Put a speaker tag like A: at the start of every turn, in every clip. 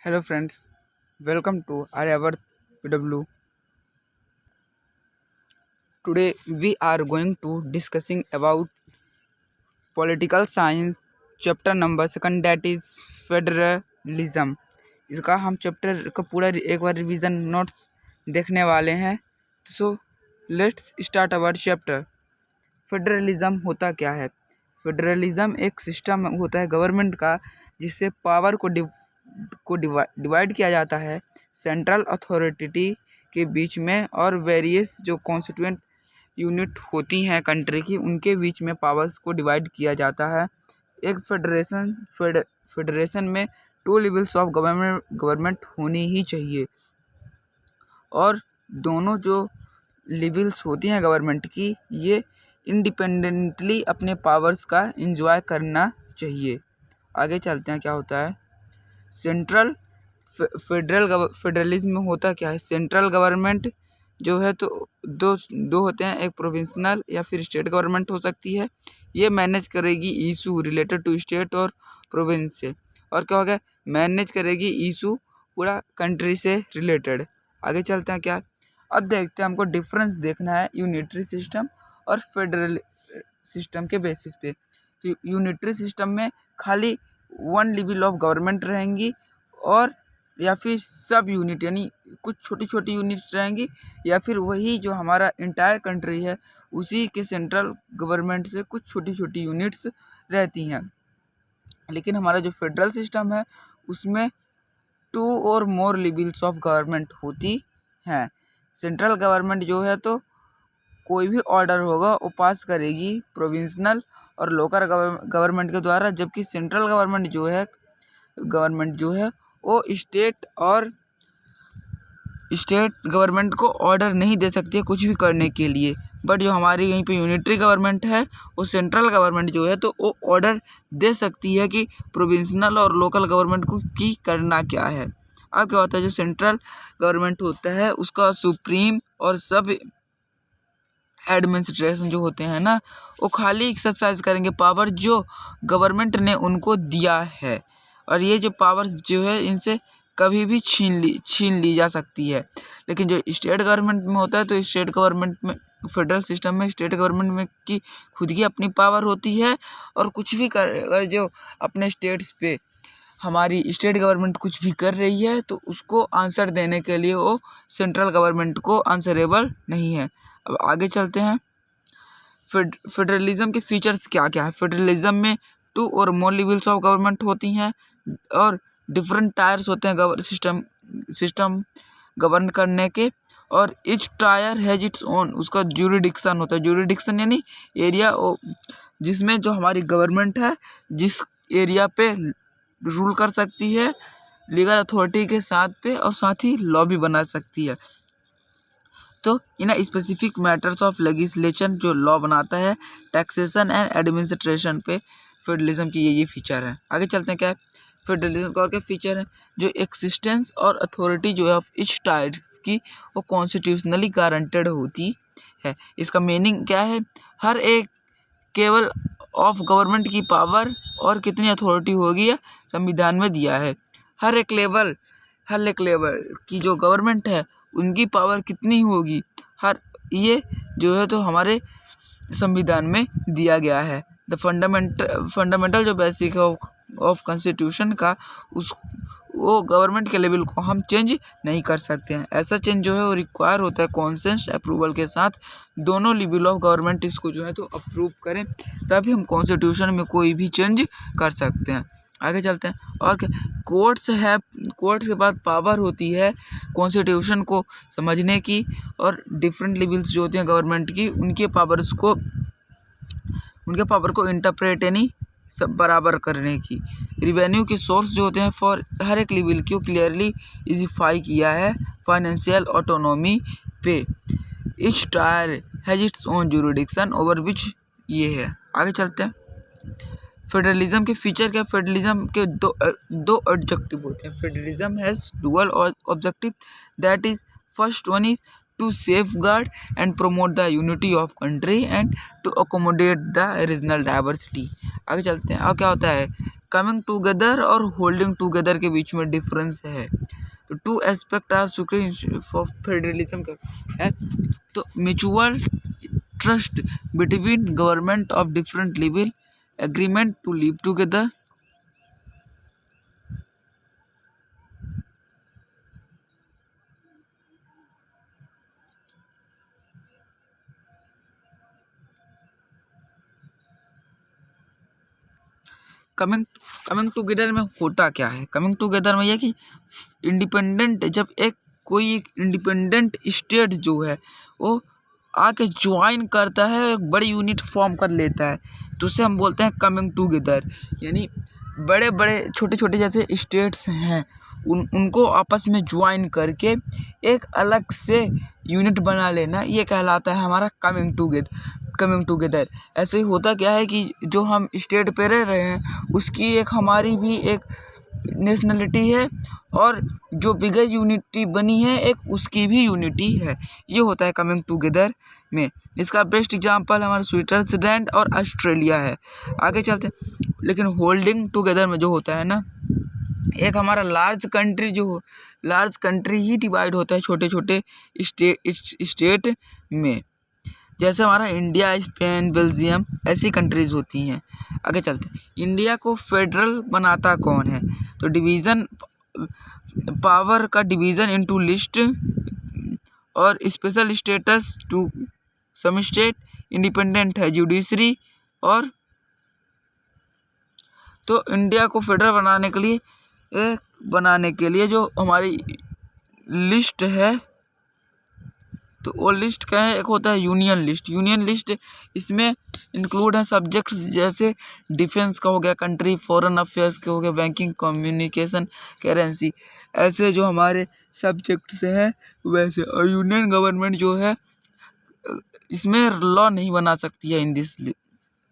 A: Hello friends, welcome to Aryavarth PW. Today we are going to discussing about political science chapter number 2 that is federalism. इसका हम chapter का पूरा एक बार revision notes देखने वाले हैं। So let's start our chapter. Federalism होता क्या है? फेडरलिज्म एक सिस्टम होता है गवर्नमेंट का जिससे पावर को डिवाइड किया जाता है सेंट्रल अथॉरिटी के बीच में और वेरियस जो कॉन्स्टिट्यूएंट यूनिट होती हैं कंट्री की उनके बीच में पावर्स को डिवाइड किया जाता है। एक फेडरेशन में 2 लेवल्स ऑफ गवर्नमेंट होनी ही चाहिए और दोनों जो लेवल्स होती हैं गवर्नमेंट की ये इंडिपेंडेंटली अपने पावर्स का एंजॉय करना चाहिए। आगे चलते हैं क्या होता है। सेंट्रल फेडरलिज्म में होता क्या है? सेंट्रल गवर्नमेंट जो है तो दो होते हैं, एक प्रोविंशनल या फिर स्टेट गवर्नमेंट हो सकती है। ये मैनेज करेगी इशू रिलेटेड टू स्टेट और प्रोविंस से, और क्या होगा, मैनेज करेगी इशू पूरा कंट्री से रिलेटेड। आगे चलते हैं क्या, अब देखते हैं, हमको डिफरेंस देखना है यूनिटरी सिस्टम और फेडरल सिस्टम के बेसिस पे। तो यूनिटरी सिस्टम में खाली 1 लेवल ऑफ गवर्नमेंट रहेंगी और या फिर सब यूनिट यानी कुछ छोटी छोटी यूनिट्स रहेंगी या फिर वही जो हमारा इंटायर कंट्री है उसी के सेंट्रल गवर्नमेंट से कुछ छोटी छोटी यूनिट्स रहती हैं। लेकिन हमारा जो फेडरल सिस्टम है उसमें 2 और मोर लेवल्स ऑफ गवर्नमेंट होती हैं। सेंट्रल गवर्नमेंट जो है तो कोई भी ऑर्डर होगा वो पास करेगी प्रोविंशनल और लोकल गवर्नमेंट के द्वारा, जबकि सेंट्रल गवर्नमेंट जो है वो स्टेट गवर्नमेंट को ऑर्डर नहीं दे सकती है कुछ भी करने के लिए। बट जो हमारी यहीं पे यूनिटरी गवर्नमेंट है वो सेंट्रल गवर्नमेंट जो है तो वो ऑर्डर दे सकती है कि प्रोविंशनल और लोकल गवर्नमेंट को की करना क्या है। अब क्या होता है, जो सेंट्रल गवर्नमेंट होता है उसका सुप्रीम और सब एडमिनिस्ट्रेशन जो होते हैं ना वो खाली एक्सरसाइज करेंगे पावर जो गवर्नमेंट ने उनको दिया है, और ये जो पावर जो है इनसे कभी भी छीन ली जा सकती है। लेकिन जो स्टेट गवर्नमेंट में होता है तो स्टेट गवर्नमेंट में, फेडरल सिस्टम में स्टेट गवर्नमेंट में की खुद की अपनी पावर होती है और कुछ भी कर जो अपने स्टेट्स पे हमारी स्टेट गवर्नमेंट कुछ भी कर रही है तो उसको आंसर देने के लिए वो सेंट्रल गवर्नमेंट को आंसरेबल नहीं है। अब आगे चलते हैं, फेडरलिज्म के फीचर्स क्या क्या है। फेडरलिज्म में 2 और मोर लेवल्स ऑफ गवर्नमेंट होती हैं और डिफरेंट टायर्स होते हैं सिस्टम गवर्न करने के, और each tyre has its own, उसका ज्यूरिडिक्शन होता है। ज्यूरिडिक्शन यानी एरिया जिसमें जो हमारी गवर्नमेंट है जिस एरिया पे रूल कर सकती है लीगल अथॉरिटी के साथ पे, और साथ ही लॉ भी बना सकती है। तो in specific matters of legislation जो लॉ बनाता है, टैक्सेशन एंड एडमिनिस्ट्रेशन पे फेडरलिज्म की ये फीचर है। आगे चलते हैं क्या है फेडरलिज्म का और क्या फीचर है। जो एक्सिस्टेंस और अथॉरिटी जो है ऑफ ईच टायर की वो कॉन्स्टिट्यूशनली गारंटेड होती है। इसका मीनिंग क्या है, हर एक केवल ऑफ गवर्नमेंट की पावर और कितनी अथॉरिटी होगी या संविधान में दिया है। हर एक लेवल की जो गवर्नमेंट है उनकी पावर कितनी होगी, हर ये जो है तो हमारे संविधान में दिया गया है। द फंडामेंटल जो बेसिक है ऑफ कॉन्स्टिट्यूशन का वो गवर्नमेंट के लेवल को हम चेंज नहीं कर सकते हैं। ऐसा चेंज जो है वो रिक्वायर होता है कॉन्सेंस अप्रूवल के साथ, दोनों लेवल ऑफ गवर्नमेंट इसको जो है तो अप्रूव करें तभी हम कॉन्स्टिट्यूशन में कोई भी चेंज कर सकते हैं। आगे चलते हैं, और क्या, कोर्ट्स के बाद पावर होती है कॉन्स्टिट्यूशन को समझने की, और डिफरेंट लेवल्स जो होते हैं गवर्नमेंट की उनके पावर को इंटरप्रेट यानी सब बराबर करने की। रिवेन्यू के सोर्स जो होते हैं फॉर हर एक लेवल को क्लियरली स्पेसिफाई किया है फाइनेंशियल ऑटोनॉमी पे। Each tyre has its own jurisdiction over which ये है। आगे चलते हैं, फेडरलिज्म के फीचर क्या। फेडरलिज्म के दो ऑब्जेक्टिव होते हैं। Federalism has dual objective, that is first one is to safeguard and promote the unity of country and to accommodate the regional diversity। आगे चलते हैं, और क्या होता है, कमिंग टूगेदर और होल्डिंग टूगेदर के बीच में डिफरेंस है। तो two aspect are of federalism का है, तो mutual trust between government of different level, agreement to live together, coming together में होता क्या है? कमिंग टुगेदर में यह कि इंडिपेंडेंट, जब कोई एक इंडिपेंडेंट स्टेट जो है वो आके ज्वाइन करता है, एक बड़ी यूनिट फॉर्म कर लेता है, तो उसे हम बोलते हैं कमिंग टुगेदर। यानी बड़े बड़े छोटे छोटे जैसे स्टेट्स हैं उनको आपस में ज्वाइन करके एक अलग से यूनिट बना लेना, ये कहलाता है हमारा कमिंग टुगेदर। ऐसे ही होता क्या है कि जो हम स्टेट पे रह रहे हैं उसकी एक हमारी भी एक नेशनलिटी है, और जो बिगर यूनिटी बनी है एक उसकी भी यूनिटी है। ये होता है कमिंग टुगेदर में। इसका बेस्ट एग्जांपल हमारा स्विट्जरलैंड और ऑस्ट्रेलिया है। आगे चलते हैं। लेकिन होल्डिंग टुगेदर में जो होता है ना, एक हमारा लार्ज कंट्री ही डिवाइड होता है छोटे छोटे स्टेट में। जैसे हमारा इंडिया, स्पेन, बेल्जियम ऐसी कंट्रीज होती हैं। आगे चलते हैं। इंडिया को फेडरल बनाता कौन है? तो डिवीज़न, पावर का डिवीज़न इनटू लिस्ट और special status to some state, independent है जुडिशरी। और तो इंडिया को फेडरल बनाने के लिए जो हमारी लिस्ट है, तो वो लिस्ट क्या है? एक होता है यूनियन लिस्ट। इसमें इंक्लूड है सब्जेक्ट्स जैसे डिफेंस का हो गया, कंट्री, फॉरेन अफेयर्स के हो गया, बैंकिंग, कम्युनिकेशन, करेंसी, ऐसे जो हमारे सब्जेक्ट्स हैं वैसे। और यूनियन गवर्नमेंट जो है इसमें लॉ नहीं बना सकती है, इन दिस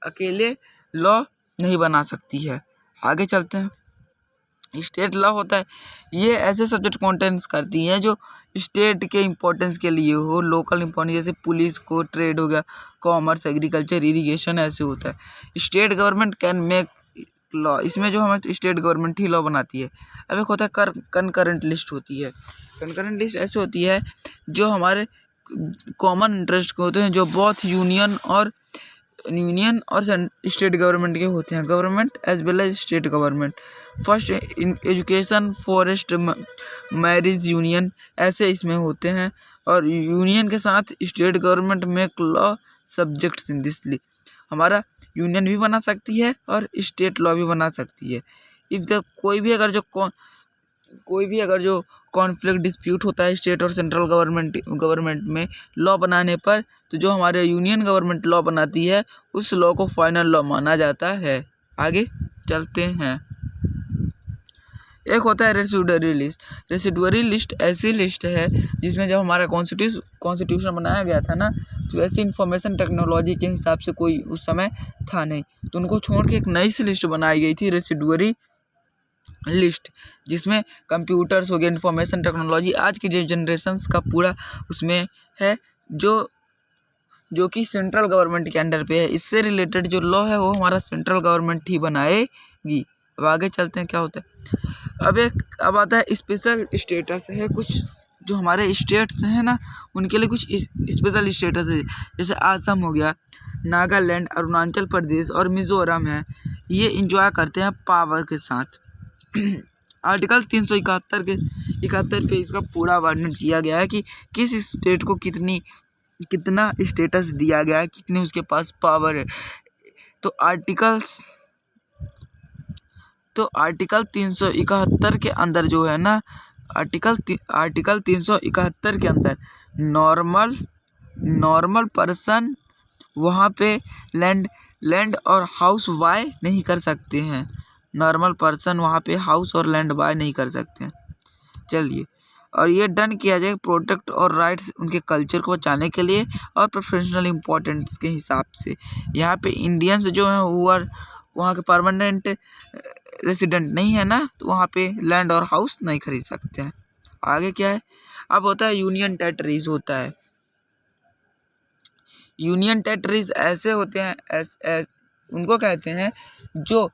A: अकेले लॉ नहीं बना सकती है। आगे चलते हैं। स्टेट लॉ होता है, ये ऐसे सब्जेक्ट कॉन्टेंट्स करती हैं जो स्टेट के इम्पोर्टेंस के लिए हो, लोकल इम्पोर्टेंस, जैसे पुलिस को, ट्रेड हो गया, कॉमर्स, एग्रीकल्चर, इरिगेशन, ऐसे होता है। State government can make law, इसमें जो हमारी स्टेट गवर्नमेंट ही लॉ बनाती है। अब एक होता है कंकरेंट लिस्ट होती है। कंकरेंट लिस्ट ऐसे होती है जो हमारे कॉमन इंटरेस्ट के होते हैं, जो बहुत यूनियन और स्टेट गवर्नमेंट के होते हैं, government as well as state government. First in education, forest, marriage, union, ऐसे इसमें होते हैं। और यूनियन के साथ state government make law subjects in this ली, हमारा यूनियन भी बना सकती है और स्टेट लॉ भी बना सकती है। इफ द कोई भी अगर जो कॉन्फ्लिक्ट डिस्प्यूट होता है स्टेट और सेंट्रल गवर्नमेंट में लॉ बनाने पर, तो जो हमारे यूनियन गवर्नमेंट लॉ बनाती है उस लॉ को फाइनल लॉ माना जाता है। आगे चलते हैं। एक होता है रेसिडुअरी लिस्ट ऐसी लिस्ट है जिसमें जब हमारा कॉन्स्टिट्यूशन बनाया गया था ना, तो ऐसी इंफॉर्मेशन टेक्नोलॉजी के हिसाब से कोई उस समय था नहीं, तो उनको छोड़ के एक नई सी लिस्ट बनाई गई थी, रेसिडुअरी लिस्ट, जिसमें कंप्यूटर्स हो गया, इंफॉर्मेशन टेक्नोलॉजी, आज की जो जनरेशन्स का पूरा उसमें है, जो कि सेंट्रल गवर्नमेंट के अंडर पे है। इससे रिलेटेड जो लॉ है वो हमारा सेंट्रल गवर्नमेंट ही बनाएगी। अब आगे चलते हैं क्या होता है। अब आता है स्पेशल स्टेटस है। कुछ जो हमारे स्टेट्स हैं ना उनके लिए कुछ स्पेशल स्टेटस है, जैसे आसम हो गया, नागालैंड, अरुणाचल प्रदेश और मिज़ोरम है, ये इंजॉय करते हैं पावर के साथ। आर्टिकल 371 पे इसका पूरा वर्णन किया गया है कि किस स्टेट को कितना स्टेटस दिया गया है, कितनी उसके पास पावर है। तो आर्टिकल 371 के अंदर जो है ना, आर्टिकल 371 के अंदर नॉर्मल पर्सन वहाँ पे लैंड और हाउस बाय नहीं कर सकते हैं। नॉर्मल पर्सन वहाँ पे हाउस और लैंड बाय नहीं कर सकते हैं। चलिए, और ये डन किया जाए प्रोटेक्ट और राइट्स उनके कल्चर को बचाने के लिए और प्रोफेशनल इम्पोर्टेंस के हिसाब से। यहाँ पे इंडियंस जो हैं वहाँ के परमानेंट रेसिडेंट नहीं है ना, तो वहाँ पे लैंड और हाउस नहीं खरीद सकते हैं। आगे क्या है, अब होता है यूनियन टेरिटरीज होता है। यूनियन टेरिटरीज ऐसे होते हैं उनको कहते हैं जो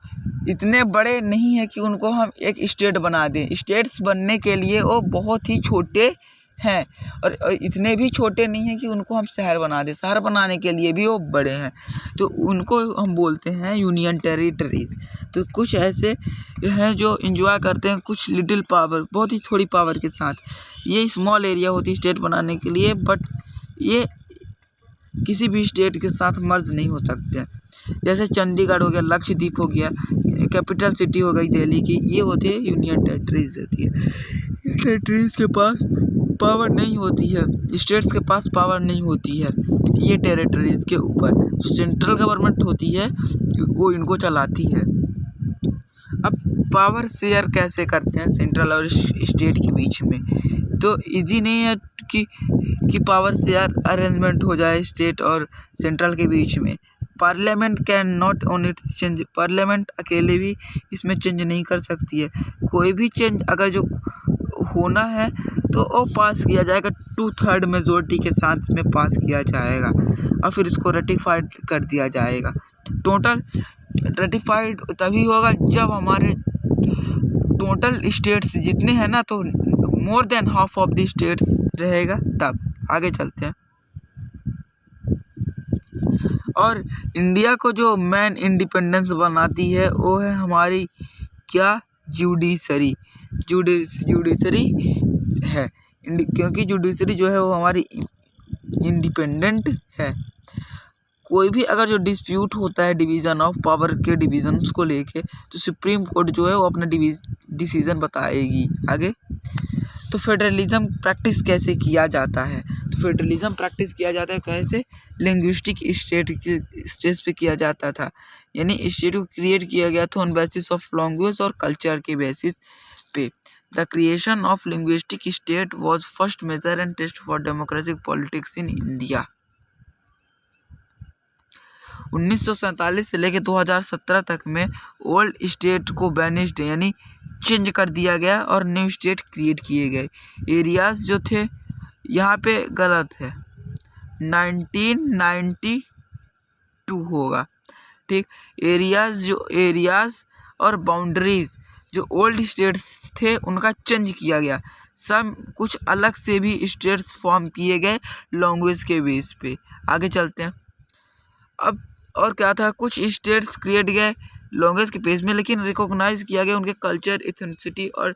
A: इतने बड़े नहीं है कि उनको हम एक स्टेट बना दें। स्टेट्स बनने के लिए वो बहुत ही छोटे हैं और इतने भी छोटे नहीं हैं कि उनको हम शहर बना दें। शहर बनाने के लिए भी वो बड़े हैं, तो उनको हम बोलते हैं यूनियन टेरिटरीज। तो कुछ ऐसे हैं जो एंजॉय करते हैं कुछ लिटिल पावर, बहुत ही थोड़ी पावर के साथ। ये स्मॉल एरिया होती है स्टेट बनाने के लिए, बट ये किसी भी स्टेट के साथ मर्ज नहीं हो सकते हैं। जैसे चंडीगढ़ हो गया, लक्षद्वीप हो गया, कैपिटल सिटी हो गई दिल्ली की, ये होती है यूनियन टेरिटरीज होती है। टेरिटरीज के पास पावर नहीं होती है, स्टेट्स के पास पावर नहीं होती है ये टेरिटरीज के ऊपर। जो सेंट्रल गवर्नमेंट होती है वो इनको चलाती है। अब पावर शेयर कैसे करते हैं सेंट्रल और स्टेट के बीच में, तो इजी नहीं है कि पावर शेयर अरेंजमेंट हो जाए स्टेट और सेंट्रल के बीच में। Parliament can not on it change, parliament अकेले भी इसमें चेंज नहीं कर सकती है। कोई भी चेंज अगर जो होना है तो वो पास किया जाएगा 2/3 मेजोरिटी के साथ में पास किया जाएगा और फिर इसको रेटिफाइड कर दिया जाएगा। टोटल रेटिफाइड तभी होगा जब हमारे टोटल स्टेट्स जितने हैं ना, तो more than half of the states रहेगा तब। आगे चलते हैं। और इंडिया को जो मेन इंडिपेंडेंस बनाती है वो है हमारी क्या, जुडिशरी है। क्योंकि जुडिशरी जो है वो हमारी इंडिपेंडेंट है। कोई भी अगर जो डिस्प्यूट होता है डिवीज़न ऑफ पावर के डिविजन्स को लेके, तो सुप्रीम कोर्ट जो है वो अपना डिसीजन बताएगी। आगे तो फेडरलिज्म प्रैक्टिस कैसे किया जाता है, तो फेडरलिज्म प्रैक्टिस किया जाता है कैसे, लिंग्विस्टिक स्टेज पे किया जाता था। यानी स्टेट को क्रिएट किया गया था ऑन बेसिस ऑफ लैंग्वेज और कल्चर के बेसिस पे। The creation of linguistic state was first major and test for democratic politics in India. 1947 से लेकर 2017 तक में ओल्ड स्टेट को बैनिश्ड यानी चेंज कर दिया गया और न्यू स्टेट क्रिएट किए गए। एरियाज जो थे यहाँ पे गलत है, 1992 होगा, ठीक। एरियाज और बाउंड्रीज जो ओल्ड स्टेट्स थे उनका चेंज किया गया। सब कुछ अलग से भी स्टेट्स फॉर्म किए गए लैंग्वेज के बेस पे। आगे चलते हैं। अब और क्या था, कुछ स्टेट्स क्रिएट गए लैंग्वेज के बेस में, लेकिन रिकॉग्नाइज किया गया उनके कल्चर, इथेनिसिटी और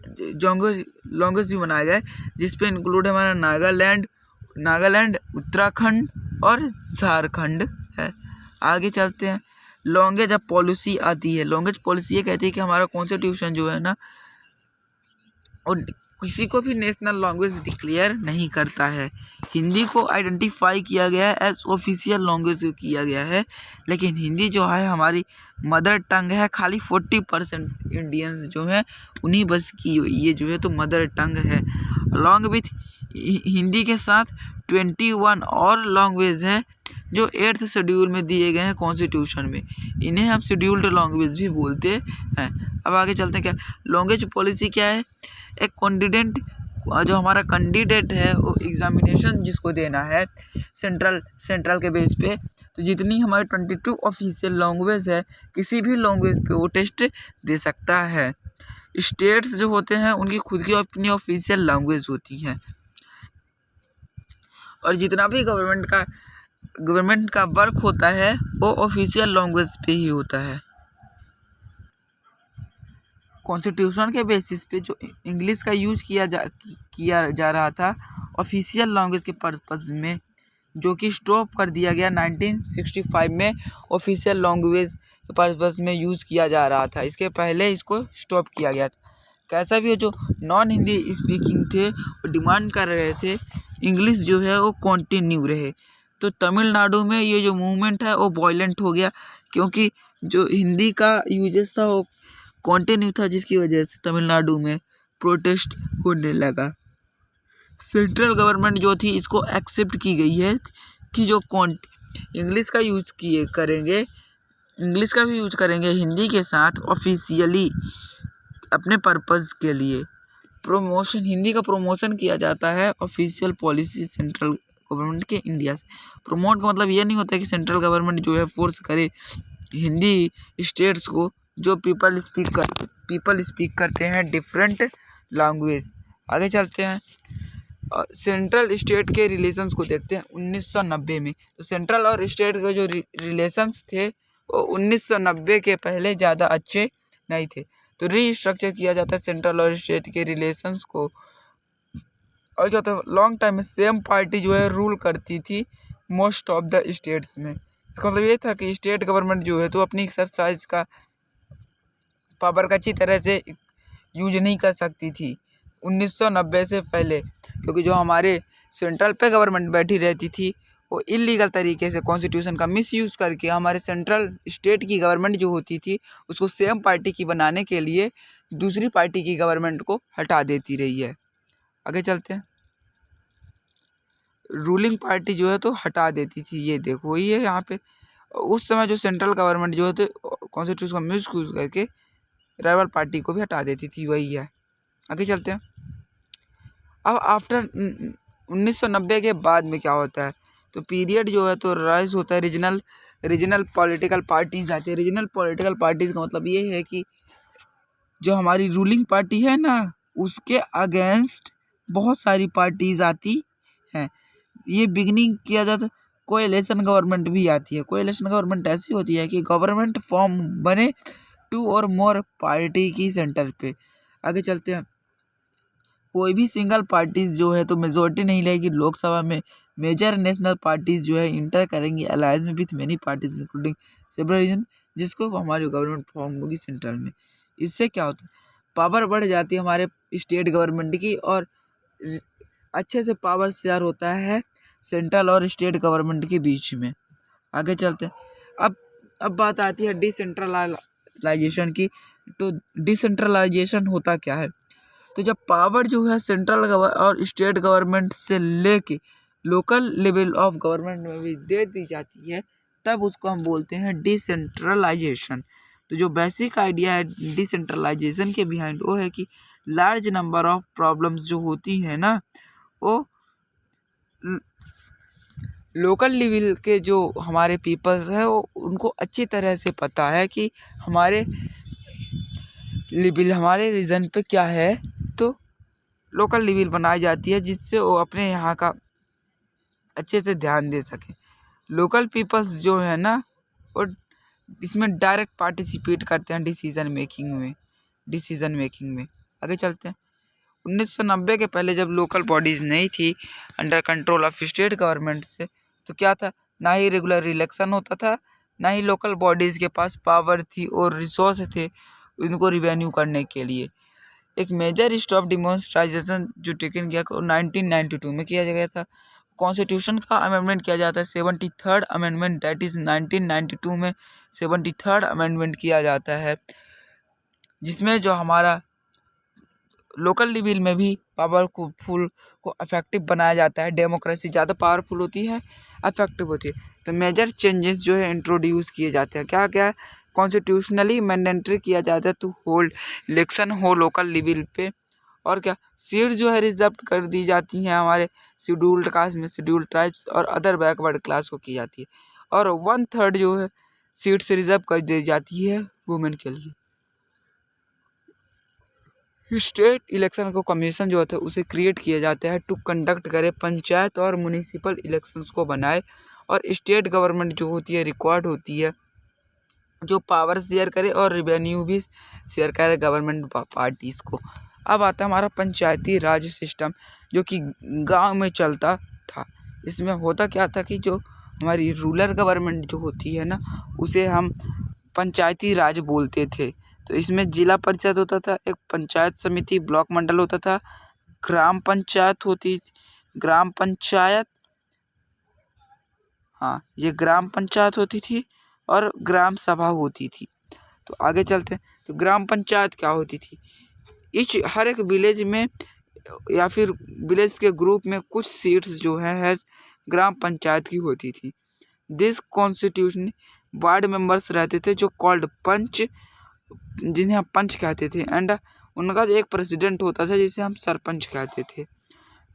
A: लैंग्वेज भी बनाए गए, जिसपे इंक्लूड है हमारा नागालैंड, उत्तराखंड और झारखंड है। आगे चलते हैं। लैंग्वेज अब पॉलिसी आती है। लैंग्वेज पॉलिसी ये कहती है कि हमारा कॉन्स्टिट्यूशन जो है ना, और किसी को भी नेशनल लैंग्वेज डिक्लेयर नहीं करता है। हिंदी को आइडेंटिफाई किया गया है एज ऑफिशियल लैंग्वेज किया गया है, लेकिन हिंदी जो है हमारी मदर टंग है। खाली 40% इंडियंस जो हैं उन्हीं बस की ये जो है तो मदर टंग है। अलॉन्ग विथ हिंदी के साथ 21 और लैंग्वेज हैं जो 8th शेड्यूल में दिए गए हैं कॉन्स्टिट्यूशन में। इन्हें हम शेड्यूल्ड लैंग्वेज भी बोलते हैं। अब आगे चलते हैं। क्या लैंग्वेज पॉलिसी क्या है, एक कैंडिडेट जो हमारा कैंडिडेट है वो एग्जामिनेशन जिसको देना है सेंट्रल के बेस पे, तो जितनी हमारी 22 ऑफिशियल लैंग्वेज है किसी भी लैंग्वेज पे वो टेस्ट दे सकता है। स्टेट्स जो होते हैं उनकी खुद की अपनी ऑफिशियल लैंग्वेज होती है, और जितना भी गवर्नमेंट का वर्क होता है वो ऑफिशियल लैंग्वेज पे ही होता है। कॉन्स्टिट्यूशन के बेसिस पे जो इंग्लिश का यूज़ किया जा रहा था ऑफिशियल लैंग्वेज के पर्पज़ में, जो कि स्टॉप कर दिया गया 1965 में ऑफिशियल लैंग्वेज के पर्पज़ में यूज़ किया जा रहा था। इसके पहले इसको स्टॉप किया गया था। कैसा भी हो, जो नॉन हिंदी स्पीकिंग थे वो डिमांड कर रहे थे इंग्लिश जो है वो कंटिन्यू रहे। तो तमिलनाडु में ये जो मूवमेंट है वो वायलेंट हो गया, क्योंकि जो हिंदी का यूजेस था वो कंटिन्यू था, जिसकी वजह से तमिलनाडु में प्रोटेस्ट होने लगा। सेंट्रल गवर्नमेंट जो थी इसको एक्सेप्ट की गई है कि जो इंग्लिश का यूज़ करेंगे, इंग्लिश का भी यूज़ करेंगे हिंदी के साथ ऑफिशियली अपने पर्पज़ के लिए। हिंदी का प्रमोशन किया जाता है ऑफिशियल पॉलिसी सेंट्रल गवर्नमेंट के इंडिया से। प्रमोट का मतलब ये नहीं होता कि सेंट्रल गवर्नमेंट जो है फोर्स करे हिंदी स्टेट्स को जो पीपल स्पीक करते हैं डिफरेंट लैंग्वेज। आगे चलते हैं, सेंट्रल स्टेट के रिलेशंस को देखते हैं 1990 में। तो सेंट्रल और स्टेट के जो रिलेशंस थे वो 1990 के पहले ज़्यादा अच्छे नहीं थे। तो रीस्ट्रक्चर किया जाता है सेंट्रल और स्टेट के रिलेशंस को। और क्या होता है, लॉन्ग टाइम में सेम पार्टी जो है रूल करती थी मोस्ट ऑफ द स्टेट्स में। इसका मतलब ये था कि स्टेट गवर्नमेंट जो है तो अपनी एक्सरसाइज का पावर का अच्छी तरह से यूज नहीं कर सकती थी 1990 से पहले, क्योंकि जो हमारे सेंट्रल पे गवर्नमेंट बैठी रहती थी वो इलीगल तरीके से कॉन्स्टिट्यूशन का मिसयूज़ करके हमारे सेंट्रल स्टेट की गवर्नमेंट जो होती थी उसको सेम पार्टी की बनाने के लिए दूसरी पार्टी की गवर्नमेंट को हटा देती रही है। आगे चलते हैं, रूलिंग पार्टी जो है तो हटा देती थी, ये देखो ये यहाँ पे उस समय जो सेंट्रल गवर्नमेंट जो है तो कॉन्स्टिट्यूशन का मिसयूज़ करके राइवल पार्टी को भी हटा देती थी, वही है। आगे चलते हैं, अब आफ्टर 1990 के बाद में क्या होता है, तो पीरियड जो है तो राइज होता है रीजनल पॉलिटिकल पार्टीज आती है। रीजनल पॉलिटिकल पार्टीज का मतलब ये है कि जो हमारी रूलिंग पार्टी है ना उसके अगेंस्ट बहुत सारी पार्टीज आती हैं। ये बिगनिंग किया जाता, कोएलिशन गवर्नमेंट भी आती है। कोएलिशन गवर्नमेंट ऐसी होती है कि गवर्नमेंट फॉर्म बने 2 और मोर पार्टी की सेंटर पे। आगे चलते हैं, कोई भी सिंगल पार्टीज जो है तो मेजोरिटी नहीं लेगी लोकसभा में। मेजर नेशनल पार्टीज जो है इंटर करेंगी अलायंस में with many parties including several region, जिसको हमारी गवर्नमेंट फॉर्म होगी सेंट्रल में। इससे क्या होता है, पावर बढ़ जाती है हमारे स्टेट गवर्नमेंट की और अच्छे से पावर शेयर होता है सेंट्रल और स्टेट गवर्नमेंट के बीच में। आगे चलते हैं, अब बात आती है डिसेंट्रलाइजेशन की। तो डिसेंट्रलाइजेशन होता क्या है, तो जब पावर जो है सेंट्रल और स्टेट गवर्नमेंट से लेके लोकल लेवल ऑफ गवर्नमेंट में भी दे दी जाती है तब उसको हम बोलते हैं डिसेंट्रलाइजेशन। तो जो बेसिक आइडिया है डिसेंट्रलाइजेशन के बिहाइंड वो है कि लार्ज नंबर ऑफ प्रॉब्लम्स जो होती है ना वो लोकल लेवल के जो हमारे पीपल्स है वो उनको अच्छी तरह से पता है कि हमारे लेवल हमारे रीजन पे क्या है, तो लोकल लेवल बनाई जाती है जिससे वो अपने यहाँ का अच्छे से ध्यान दे सके। लोकल पीपल्स जो है ना वो इसमें डायरेक्ट पार्टिसिपेट करते हैं डिसीज़न मेकिंग में। आगे चलते हैं, 1990 के पहले जब लोकल बॉडीज़ नहीं थी under control of state government से, तो क्या था, ना ही रेगुलर इलेक्शन होता था, ना ही लोकल बॉडीज़ के पास पावर थी और रिसोर्स थे उनको रिवेन्यू करने के लिए। एक मेजर स्टॉप डिमोन्स्ट्राइजेशन जो टेकन किया 1992 में किया गया था। कॉन्स्टिट्यूशन का अमेंडमेंट किया जाता है 73rd अमेंडमेंट, दैट इज़ 1992 में 73rd अमेंडमेंट किया जाता है, जिसमें जो हमारा लोकल लेवल में भी पावरफुल को अफेक्टिव बनाया जाता है। डेमोक्रेसी ज़्यादा पावरफुल होती है, अफेक्टिव होती है। तो मेजर चेंजेस जो है इंट्रोड्यूस किए जाते हैं। क्या क्या कॉन्स्टिट्यूशनली मैंडेटरी किया जाता है टू होल्ड इलेक्शन हो लोकल लेवल पे, और क्या सीट जो है रिजर्व कर दी जाती हैं हमारे शेड्यूल्ड कास्ट में, शेड्यूल्ड ट्राइब्स और अदर बैकवर्ड क्लास को की जाती है, और 1/3 जो है सीट्स रिजर्व कर दी जाती है वुमेन के लिए। स्टेट इलेक्शन को कमीशन जो होता है उसे क्रिएट किया जाता है टू कंडक्ट करे पंचायत और म्यूनिसिपल इलेक्शंस को बनाए, और स्टेट गवर्नमेंट जो होती है रिक्वायर्ड होती है जो पावर शेयर करे और रेवेन्यू भी शेयर करे गवर्नमेंट पार्टीज़ को। अब आता है हमारा पंचायती राज सिस्टम जो कि गांव में चलता था। इसमें होता क्या था कि जो हमारी रूरल गवर्नमेंट जो होती है ना उसे हम पंचायती राज बोलते थे। तो इसमें जिला परिषद होता था, एक पंचायत समिति, ब्लॉक मंडल होता था, ग्राम पंचायत ये ग्राम पंचायत होती थी और ग्राम सभा होती थी। तो आगे चलते हैं, तो ग्राम पंचायत क्या होती थी, हर एक विलेज में या फिर विलेज के ग्रुप में कुछ सीट्स जो है ग्राम पंचायत की होती थी। दिस कॉन्स्टिट्यूशन वार्ड मेंबर्स रहते थे जो कॉल्ड पंच, जिन्हें हम पंच कहते थे, एंड उनका एक प्रेसिडेंट होता था जिसे हम सरपंच कहते थे।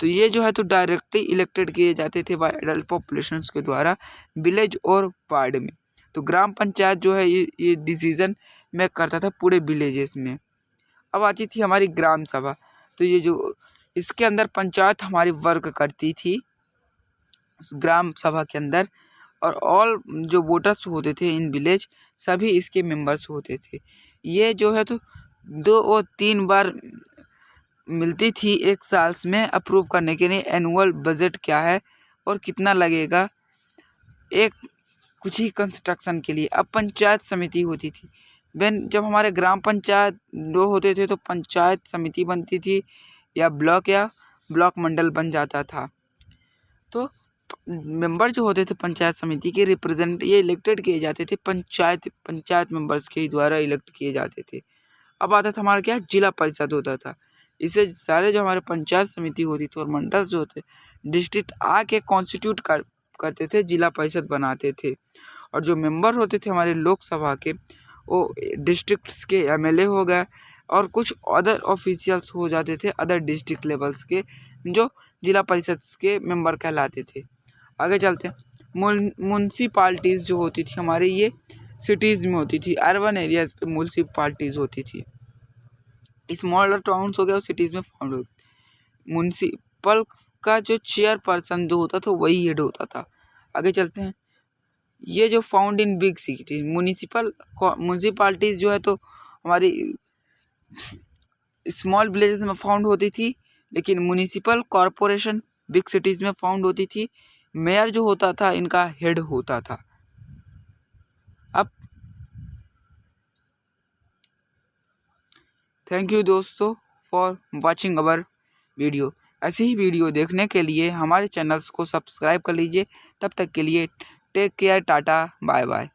A: तो ये जो है तो डायरेक्टली इलेक्टेड किए जाते थे बाय एडल्ट पॉपुलेशन के द्वारा विलेज और वार्ड में। तो ग्राम पंचायत जो है ये डिसीजन मेक करता था पूरे विलेजेस में। अब आती थी हमारी ग्राम सभा। तो ये जो इसके अंदर पंचायत हमारी वर्क करती थी ग्राम सभा के अंदर, और ऑल जो वोटर्स होते थे इन विलेज सभी इसके मेंबर्स होते थे। ये जो है तो 2 और 3 बार मिलती थी एक साल में अप्रूव करने के लिए एनुअल बजट क्या है और कितना लगेगा एक कुछ ही कंस्ट्रक्शन के लिए। अब पंचायत समिति होती थी। जब हमारे ग्राम पंचायत 2 होते थे तो पंचायत समिति बनती थी या ब्लॉक मंडल बन जाता था। तो मेंबर जो होते थे पंचायत समिति के रिप्रेजेंट ये इलेक्टेड किए जाते थे पंचायत मेंबर्स के द्वारा इलेक्ट किए जाते थे। अब आता था हमारा क्या जिला परिषद होता था। इससे सारे जो हमारे पंचायत समिति होती थी और मंडल जो होते डिस्ट्रिक्ट आके कॉन्स्टिट्यूट करते थे, जिला परिषद बनाते थे। और जो मेंबर होते थे हमारे लोकसभा के वो डिस्ट्रिक्ट्स के एमएलए हो गए और कुछ अदर ऑफिशियल्स हो जाते थे अदर डिस्ट्रिक्ट लेवल्स के, जो जिला परिषद के मेंबर कहलाते थे। आगे चलते हैं। म्यूनसिपाल्टीज़ जो होती थी हमारे ये सिटीज़ में होती थी, अर्बन एरियाज पे म्यूनसिपाल्टीज़ होती थी। स्मॉलर टाउन्स हो गया और सिटीज़ में फाउंड होती। म्यूनसिपल का जो चेयरपर्सन जो होता था वही हेड होता था। आगे चलते हैं। ये जो फाउंड इन बिग सिटी म्यूनसिपाल्टीज़ जो है तो हमारी स्मॉल विलेजेस में फाउंड होती थी, लेकिन म्यूनिसिपल कॉरपोरेशन बिग सिटीज़ में फाउंड होती थी। मेयर जो होता था इनका हेड होता था। अब थैंक यू दोस्तों फॉर वाचिंग अवर वीडियो। ऐसी ही वीडियो देखने के लिए हमारे चैनल्स को सब्सक्राइब कर लीजिए। तब तक के लिए take care, tata, bye bye.